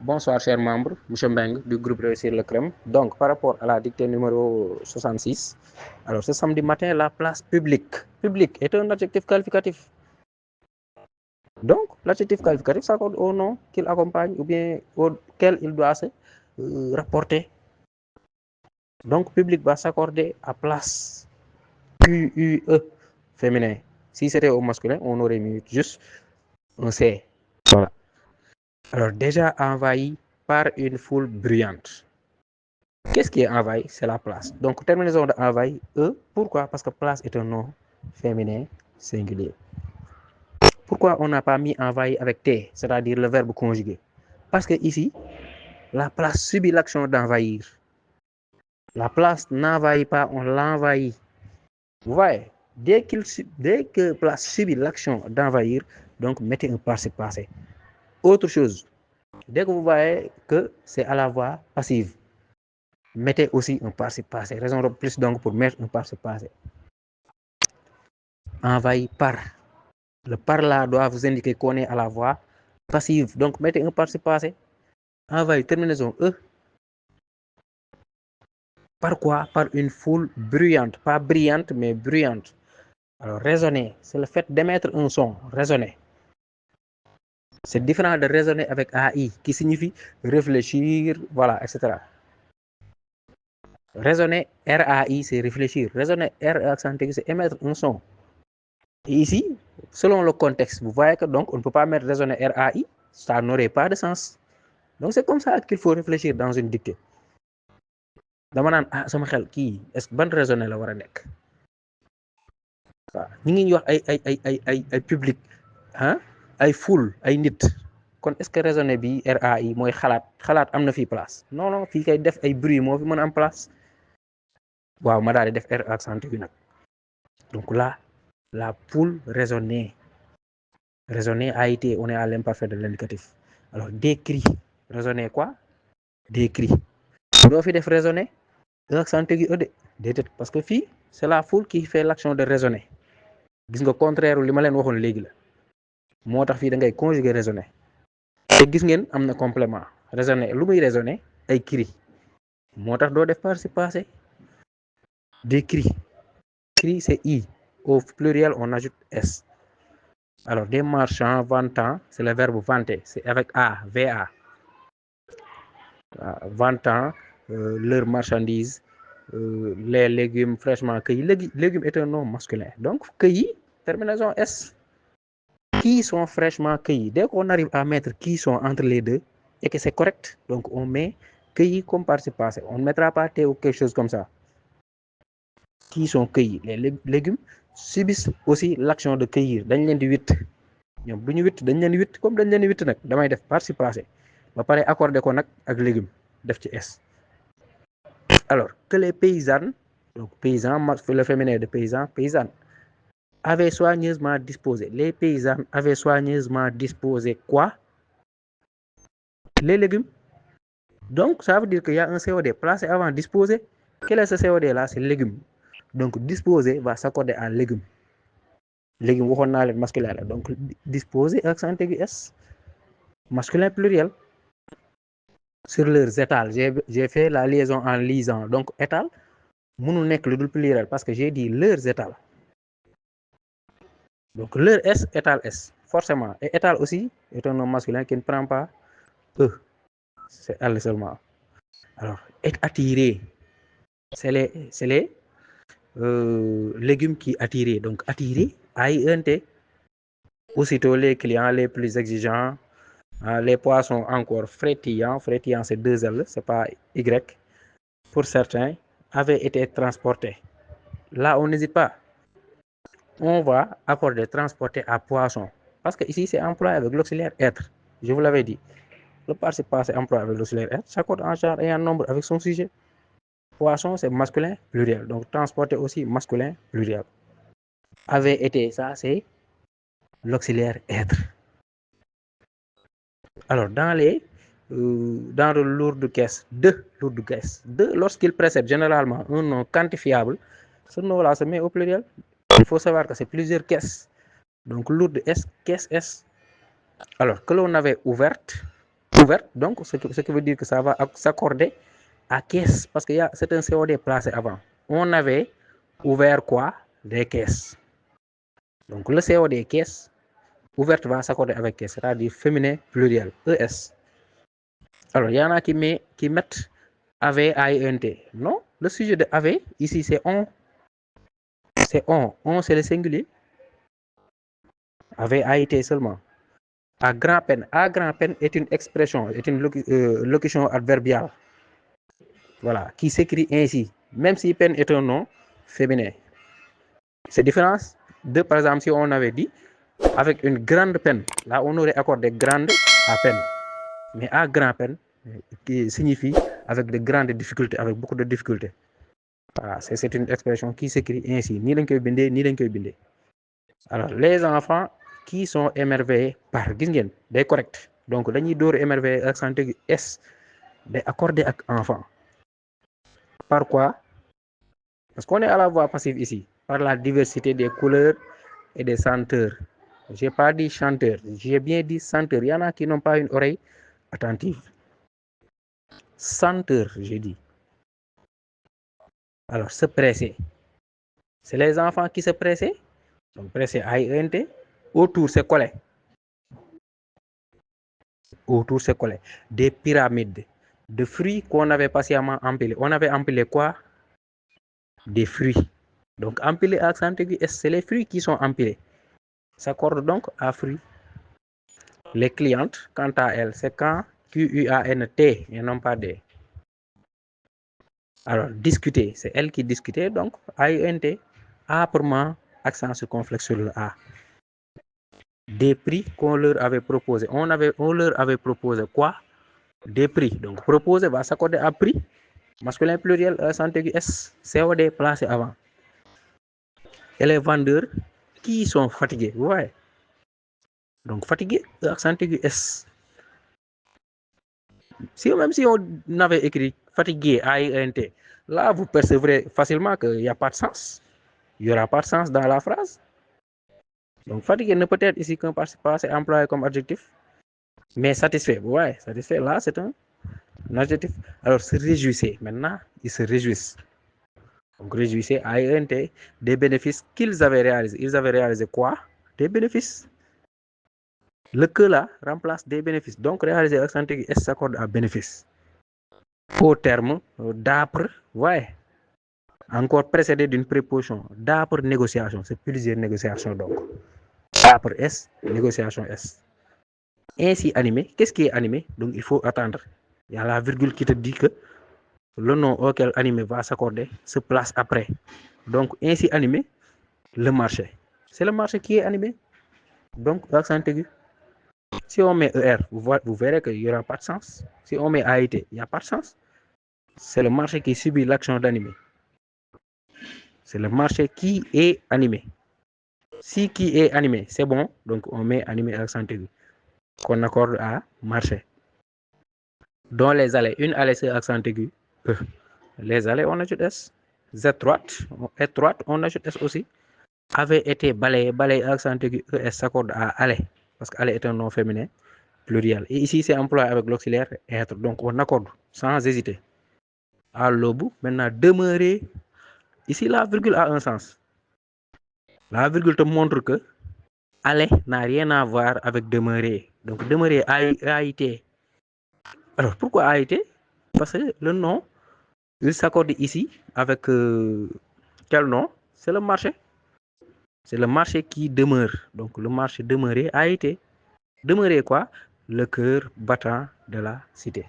Bonsoir chers membres, M. Mbeng du groupe Réussir le Crème. Donc par rapport à la dictée numéro 66, alors ce samedi matin, la place publique. Public est un adjectif qualificatif. Donc l'adjectif qualificatif s'accorde au nom qu'il accompagne ou bien auquel il doit se rapporter. Donc public va s'accorder à place. Q-U-E féminin. Si c'était au masculin, on aurait mis juste un C. Voilà. Alors déjà envahi par une foule bruyante. Qu'est-ce qui est envahi? C'est la place. Donc terminaison de envahi, E. Pourquoi? Parce que place est un nom féminin singulier. Pourquoi on n'a pas mis envahi avec T, c'est-à-dire le verbe conjugué? Parce que ici, la place subit l'action d'envahir. La place n'envahit pas, on l'envahit. Vous voyez, dès que place subit l'action d'envahir, donc mettez un participe passé. Autre chose, dès que vous voyez que c'est à la voix passive, mettez aussi un participe passé. Raison de plus donc pour mettre un participe passé. Envahi par. Le par là doit vous indiquer qu'on est à la voix passive. Donc mettez un participe passé. Envahi, terminaison E. Par quoi? Par une foule bruyante. Pas brillante, mais bruyante. Alors raisonner, c'est le fait d'émettre un son. Raisonner. C'est différent de raisonner avec AI, qui signifie réfléchir, voilà, etc. Raisonner, RAI, c'est réfléchir. Raisonner, R accent aigu, c'est émettre un son. Et ici, selon le contexte, vous voyez que donc on ne peut pas mettre raisonner RAI, ça n'aurait pas de sens. Donc c'est comme ça qu'il faut réfléchir dans une dictée. dama naan ah sama xel kii est-ce que ban raisonné la war a nekk waaw ñu ngi wax ay public ah ay foule ay nit kon est-ce que raisonné bi RAI mooy xalaat am na fii place non non fii kay def ay bruit moo fi mën a am place waaw ma daal di def R accent aigu nag donc là la poule raisonnée a été on est à l'imparfait de l'indicatif alors décrit raisonné quoi décrit doo fi def raisonné accent aigu de déedéet parce que fii c'est la foule qui fait l'action de raisonner gis nga contraire li ma leen waxoon léegi la moo tax fii da ngay conjuguer raisonner te gis ngeen am na complément raisonner lu muy raisonner ay cri moo tax doo def participe passé des cris cri c'est I au pluriel on ajoute S alors des marchands vantant c'est le verbe vanter c'est avec A VA vantant leur marchandise les légumes fraîchement cueillis légumes est un nom masculin donc cueillis terminaison S qui sont fraîchement cueillis dès qu'on arrive à mettre qui sont entre les deux et que c'est correct donc on met cueillis comme participe passé on ne mettra pas T ou quelque chose comme ça qui sont cueillis les légumes subissent aussi l'action de cueillir dañ leen di witt ñoom du ñu witt dañ leen witt comme dañ leen witt nag damay def participe passé ba pare accordé ko nag ak légume def ci S alors que les paysannes donc paysan le féminin de paysan paysanne avaient soigneusement disposé les paysannes avaient soigneusement disposé quoi les légumes donc ça veut dire qu'il y a un COD placé avant disposer quel est ce COD là c'est légumes donc disposer va s'accorder à légumes légumes waxoon naa leen masculin la donc disposer accent aigu S masculin pluriel sur leurs étals j'ai fait la liaison en lisant donc étal mënul nekk lu dul pluriel parce que j'ai dit leurs étals donc leur S étal S forcément et étal aussi est un nom masculin qui ne prend pas E c'est elle seulement alors être attiré c'est les légumes qui attirent donc attirer AINT aussitôt les clients les plus exigeants les poissons encore frétillants c'est 2 L c'est pas Y pour certains avaient été transportés là on n'hésite pas on va accorder transporter à poisson parce que ici c'est employé avec l'auxiliaire être je vous l'avais dit le participe passé employé avec l'auxiliaire être s'accorde en genre et en nombre avec son sujet poisson c'est masculin pluriel donc transporter aussi masculin pluriel avait été ça c'est l'auxiliaire être alors dans le lourd caisse de lorsqu'il précède généralement un nom quantifiable ce nom là se met au pluriel il faut savoir que c'est plusieurs caisses donc lourde S caisse S alors que l'on avait ouverte ouverte, donc ce qui veut dire que ça va s'accorder à caisse, parce que c'est un COD placé avant. On avait ouvert quoi? Des caisses. Donc le COD caisse ouverte va s'accorder avec caisse, c'est-à-dire féminin pluriel, ES. Alors, il y en a qui mettent AV, AINT. Non, le sujet de AV, ici, c'est on. C'est on. On, c'est le singulier. AV, AIT seulement. À grand peine. À grand peine est une expression, est une locution adverbiale. Voilà, qui s'écrit ainsi, même si peine est un nom féminin. C'est différent de, par exemple, si on avait dit avec une grande peine, là on aurait accordé grande à peine. Mais à grand peine, qui signifie avec de grandes difficultés, avec beaucoup de difficultés. Voilà, c'est une expression qui s'écrit ainsi, ni lañ koy bindee ni lañ koy bindee. Alors les enfants qui sont émerveillés par, gis ngeen day correct, donc dañuy door émerveillé accent aigu S day accordé ak enfant. Par quoi? Parce qu'on est à la voix passive ici, par la diversité des couleurs et des senteurs. J'ai pas dit chanteur, j'ai bien dit senteur. Il y en a qui n'ont pas une oreille attentive. Senteur, j'ai dit. Alors, se presser. C'est les enfants qui se pressaient. Donc, presser, AINT. Autour, c'est collé. Autour, c'est collé. Des pyramides de fruits qu'on avait patiemment empilés. On avait empilé quoi? Des fruits. Donc, empilé accent aigu, c'est les fruits qui sont empilés. S'accorde donc à fruits. Les clientes, quant à elles, c'est quand Q-U-A-N-T et non pas D. Alors, discuter, c'est elle qui discutait, donc A-U-N-T, âprement, accent circonflexe sur le A. Des prix qu'on leur avait proposé. On leur avait proposé quoi? Des prix. Donc, proposer va s'accorder à prix. Masculin pluriel, accent aigu S, COD placé avant. Et les vendeurs qui sont fatigués, vous voyez? Donc, fatigué, accent aigu S. Même si on avait écrit fatigué, A-I-N-T, là, vous percevrez facilement qu'il n'y a pas de sens. Il n'y aura pas de sens dans la phrase. Donc, fatigué ne peut être ici qu'un participe passé employé comme adjectif. Mais satisfait, ouais, satisfait, là, c'est un adjectif. Alors, se réjouissait. Maintenant, ils se réjouissent. Donc, réjouissait, A-I-N-T, des bénéfices qu'ils avaient réalisés. Ils avaient réalisé quoi? Des bénéfices. Le que là remplace des bénéfices. Donc, réaliser accent aigu S s'accorde à bénéfice. Au terme d'âpre, ouais, encore précédé d'une préposition, d'âpre négociation, c'est plusieurs négociations donc. Âpre S, négociation S. Ainsi animé, qu'est-ce qui est animé? Donc il faut attendre. Il y a la virgule qui te dit que le nom auquel animé va s'accorder se place après. Donc ainsi animé, le marché. C'est le marché qui est animé. Donc accent aigu. Si on met ER, vous verrez qu'il n'y aura pas de sens. Si on met AIT, il n'y a pas de sens. C'est le marché qui subit l'action d'animer. C'est le marché qui est animé. Si qui est animé, c'est bon, donc on met animé accent aigu, qu'on accorde à marché. Dans les allées, une allée c'est accent aigu, E. Les allées, on ajoute S. Étroite, on ajoute S aussi. Avait été balayé accent aigu, ES s'accorde à aller, parce qu'aller est un nom féminin pluriel. Et ici, c'est employé avec l'auxiliaire être, donc on accorde sans hésiter. À l'aube, maintenant demeurer. Ici, la virgule a un sens. La virgule te montre que aller n'a rien à voir avec demeurer. Donc demeurer AIT. Alors pourquoi AIT? Parce que le nom, il s'accorde ici avec quel nom? C'est le marché. C'est le marché qui demeure. Donc le marché demeurer AIT. Demeurer quoi? Le cœur battant de la cité.